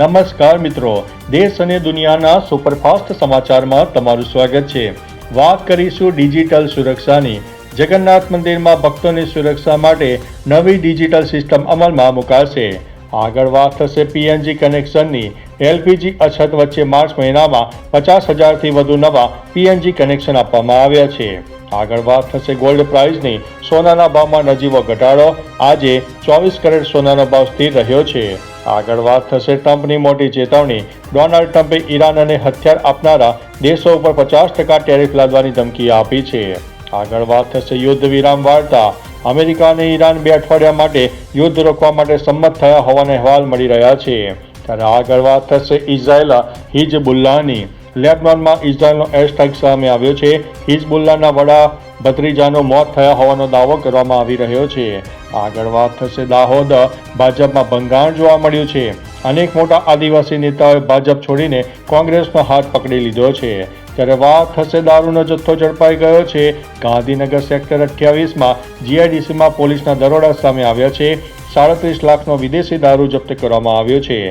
નમસ્કાર મિત્રો, દેશ અને દુનિયાના સુપરફાસ્ટ સમાચારમાં તમારું સ્વાગત છે। વાત કરીશું ડિજિટલ સુરક્ષાની। જગન્નાથ મંદિરમાં ભક્તોની સુરક્ષા માટે નવી ડિજિટલ સિસ્ટમ અમલમાં મુકાશે। આગળ વાત થશે પીએનજી કનેક્શનની। એલપીજી અછત વચ્ચે માર્ચ મહિનામાં 50,000થી વધુ નવા પીએનજી કનેક્શન આપવામાં આવ્યા છે। આગળ વાત થશે ગોલ્ડ પ્રાઇઝની। સોનાના ભાવમાં નજીવો ઘટાડો। આજે 24 કેરેટ સોનાનો ભાવ સ્થિર રહ્યો છે। આગળ વાત થશે ટ્રમ્પની મોટી ચેતવણી। ડોનાલ્ડ ટ્રમ્પે ઈરાન અને હથિયાર આપનારા દેશો ઉપર 50% ટેરિફ લાદવાની ધમકી આપી છે। આગળ વાત થશે યુદ્ધ વિરામ વાર્તા। અમેરિકા અને ઈરાન 2 અઠવાડિયા માટે યુદ્ધ રોકવા માટે સંમત થયા હોવાના અહેવાલ મળી રહ્યા છે। ત્યારે આગળ વાત થશે ઇઝરાયેલ હિઝબુલ્લાહની। લેબનોનમાં ઇઝરાયેલનો એર સ્ટ્રાઇક સામે આવ્યો છે। હિઝબુલ્લાહના વડા ભત્રીજાનું મોત થયા હોવાનો દાવો કરવામાં આવી રહ્યો છે। આગળ વાત થશે દાહોદ ભાજપમાં ભંગાણ જોવા મળ્યું છે। અનેક મોટા આદિવાસી નેતાઓએ ભાજપ છોડીને કોંગ્રેસનો હાથ પકડી લીધો છે। ત્યારે વાત થશે દારૂનો જથ્થો ઝડપાઈ ગયો છે। ગાંધીનગર સેક્ટર 28માં જીઆઈડીસીમાં પોલીસના દરોડા સામે આવ્યા છે। 37 લાખનો વિદેશી દારૂ જપ્ત કરવામાં આવ્યો છે।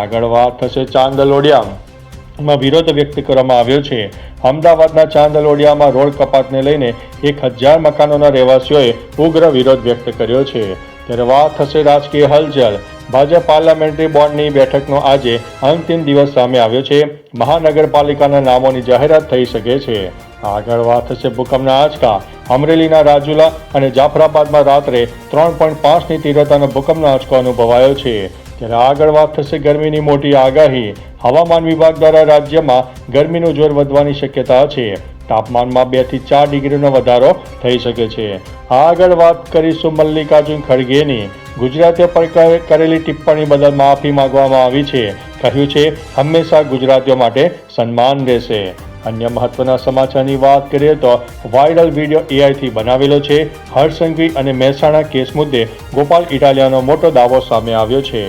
આગળ વાત થશે ચાંદલોડિયામાં વિરોધ વ્યક્ત કરવામાં આવ્યો છે। અમદાવાદના ચાંદલોડિયામાં રોડ કપાતને લઈને 1000 મકાનોના રહેવાસીઓએ ઉગ્ર વિરોધ વ્યક્ત કર્યો છે। ત્યારે વાત થશે રાજકીય હલચલ। ભાજપ પાર્લામેન્ટરી બોર્ડની બેઠકનો આજે અંતિમ દિવસ સામે આવ્યો છે। મહાનગરપાલિકાના નામોની જાહેરાત થઈ શકે છે। આગળ વાત થશે ભૂકંપના આંચકા। અમરેલીના રાજુલા અને જાફરાબાદમાં રાત્રે 3.5ની તીવ્રતાનો ભૂકંપનો આંચકો અનુભવાયો છે। ત્યારે આગળ વાત થશે ગરમીની મોટી આગાહી। હવામાન વિભાગ દ્વારા રાજ્યમાં ગરમીનું જોર વધવાની શક્યતા છે। તાપમાનમાં 2 થી 4 ડિગ્રીનો વધારો થઈ શકે છે। આગળ વાત કરીશું મલ્લિકાર્જુન ખડગેની। ગુજરાતીઓ પર કરેલી ટિપ્પણી બદલ માફી માંગવામાં આવી છે। કહ્યું છે હંમેશા ગુજરાતીઓ માટે સન્માન રહેશે। અન્ય મહત્વના સમાચારની વાત કરીએ તો વાયરલ વિડીયો એઆઈથી બનાવેલો છે। હર્ષ સંઘવી અને મહેસાણા કેસ મુદ્દે ગોપાલ ઇટાલિયાનો મોટો દાવો સામે આવ્યો છે।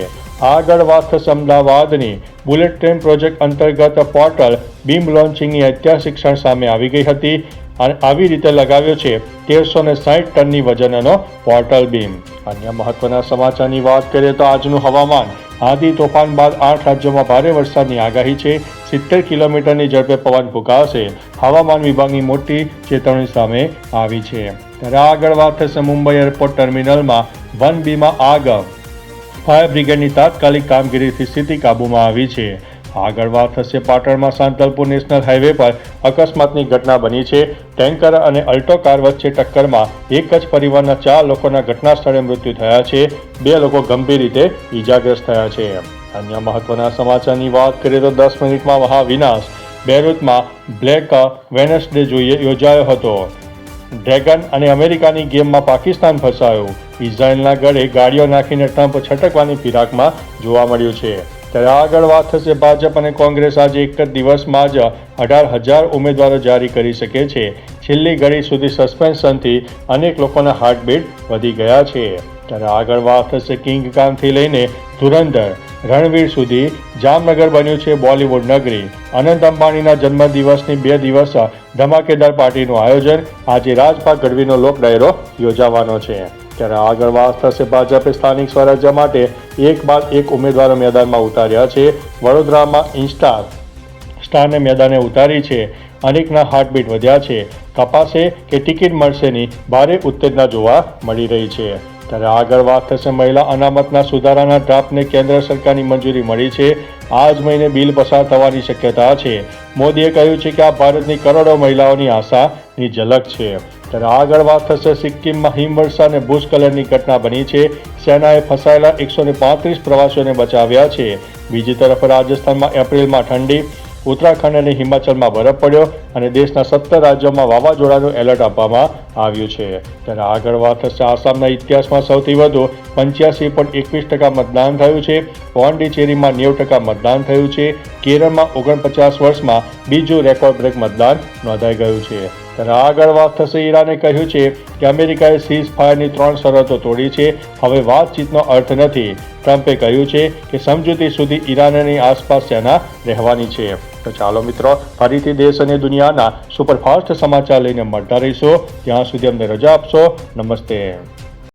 આગળ વાત થશે અમદાવાદની। બુલેટ ટ્રેન પ્રોજેક્ટ અંતર્ગત પોર્ટલ બીમ લોન્ચિંગની ઐતિહાસિક ક્ષણ સામે આવી ગઈ હતી અને આવી રીતે લગાવ્યો છે 1360 ટનની વજનનો પોર્ટલ બીમ। અન્ય મહત્વના સમાચારની વાત કરીએ તો આજનું હવામાન। આંધી તોફાન બાદ 8 રાજ્યોમાં ભારે વરસાદની આગાહી છે। 70 કિલોમીટરની ઝડપે પવન ફૂંકાશે। હવામાન વિભાગની મોટી ચેતવણી સામે આવી છે। ત્યારે આગળ વાત થશે મુંબઈ એરપોર્ટ ટર્મિનલમાં 1Bમાં આગ। ફાયર બ્રિગેડની તાત્કાલિક કામગીરીથી સ્થિતિ કાબૂમાં આવી છે। આગળ વાત થશે પાટણમાં સાંતલપુર નેશનલ હાઈવે પર અકસ્માતની ઘટના બની છે। ટેન્કર અને અલ્ટો કાર વચ્ચે ટક્કરમાં એક જ પરિવારના 4 લોકોના ઘટના સ્થળે મૃત્યુ થયા છે। 2 લોકો ગંભીર રીતે ઈજાગ્રસ્ત થયા છે। અન્ય મહત્વના સમાચારની વાત કરીએ તો 10 મિનિટમાં મહાવિનાશ। બેરુતમાં બ્લેક વેનસડે યોજાયો હતો। ડ્રેગન અને અમેરિકાની ગેમમાં પાકિસ્તાન ફસાયું। ઇઝરાયેલના ગળે ગાડીઓ નાખીને ટ્રમ્પ છટકવાની ફિરાકમાં જોવા મળ્યું છે। ત્યારે આગળ વાત થશે ભાજપ અને કોંગ્રેસ આજે એક જ દિવસમાં જ 18,000 ઉમેદવારો જારી કરી શકે છે। છેલ્લી ઘડી સુધી સસ્પેન્શનથી અનેક લોકોના હાર્ટબીટ વધી ગયા છે। ત્યારે આગળ વાત થશે કિંગ ખાનથી લઈને ધુરંધર રણવીર સુધી જામનગર બન્યું છે બોલિવૂડ નગરી। અનંત અંબાણીના જન્મદિવસની 2 દિવસ ધમાકેદાર પાર્ટીનું આયોજન। આજે રાજપાટ ગઢવીનો લોક ડાયરો યોજાવાનો છે। ત્યારે આગળ વાત થશે ભાજપે સ્થાનિક સ્વરાજ્ય માટે એક બાદ એક ઉમેદવારો મેદાનમાં ઉતાર્યા છે। વડોદરામાં સ્ટારને મેદાને ઉતારી છે। અનેકના હાર્ટબીટ વધ્યા છે। કપાશે કે ટિકિટ મળશેની ભારે ઉત્તેજના જોવા મળી રહી છે। ત્યારે આગળ વાત થશે મહિલા અનામતના સુધારાના ડ્રાફ્ટને કેન્દ્ર સરકારની મંજૂરી મળી છે। આ જ મહિને બિલ પસાર થવાની શક્યતા છે। મોદીએ કહ્યું છે કે આ ભારતની કરોડો મહિલાઓની આશાની ઝલક છે। ત્યારે આગળ વાત થશે સિક્કિમમાં હિમવર્ષા અને ભૂસ્ખલનની ઘટના બની છે। સેનાએ ફસાયેલા 135 પ્રવાસીઓને બચાવ્યા છે। બીજી તરફ રાજસ્થાનમાં એપ્રિલમાં ઠંડી। ઉત્તરાખંડ અને હિમાચલમાં બરફ પડ્યો અને દેશના 17 રાજ્યોમાં વાવાઝોડાનું એલર્ટ આપવામાં આવ્યું છે। ત્યારે આગળ વાત થશે આસામના ઇતિહાસમાં સૌથી વધુ 85.21% મતદાન થયું છે। પોંડિચેરીમાં 90% મતદાન થયું છે। કેરળમાં 49 વર્ષમાં બીજું રેકોર્ડ બ્રેક મતદાન નોંધાઈ ગયું છે। ત્યારે આગળ વાત થશે ઈરાને કહ્યું છે કે અમેરિકાએ સીઝ ફાયરની 3 શરતો તોડી છે। હવે વાતચીતનો અર્થ નથી। ટ્રમ્પે કહ્યું છે કે સમજૂતી સુધી ઈરાનની આસપાસ સેના રહેવાની છે। તો ચાલો મિત્રો, ફરીથી દેશ અને દુનિયાના સુપરફાસ્ટ સમાચાર લઈને મળતા રહીશું। ત્યાં સુધી અમને રજા આપશો। નમસ્તે।